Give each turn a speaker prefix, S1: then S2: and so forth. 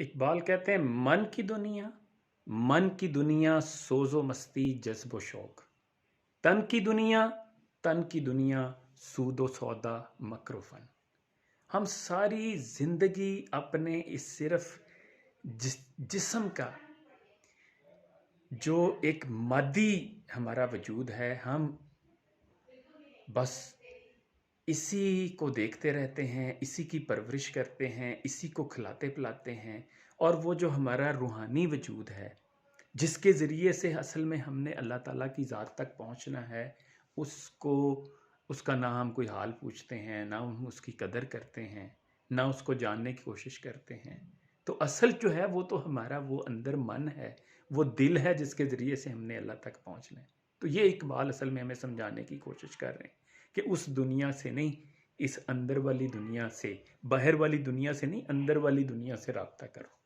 S1: इकबाल कहते हैं मन की दुनिया सोजो मस्ती जज्बो शौक, तन की दुनिया सूदो सौदा मकरूफन। हम सारी जिंदगी अपने इस सिर्फ जिस्म का जो एक मादी हमारा वजूद है, हम बस इसी को देखते रहते हैं, इसी की परवरिश करते हैं, इसी को खिलाते पिलाते हैं। और वो जो हमारा रूहानी वजूद है, जिसके ज़रिए से असल में हमने अल्लाह ताला की ज़ात तक पहुंचना है, उसका ना हम कोई हाल पूछते हैं, ना हम उसकी कदर करते हैं, ना उसको जानने की कोशिश करते हैं। तो असल जो है वो तो हमारा वो अंदर मन है, वो दिल है, जिसके ज़रिए से हमने अल्लाह तक पहुंचना है। तो ये इकबाल असल में हमें समझाने की कोशिश कर रहे हैं कि उस दुनिया से नहीं, इस अंदर वाली दुनिया से, बाहर वाली दुनिया से नहीं, अंदर वाली दुनिया से राब्ता करो।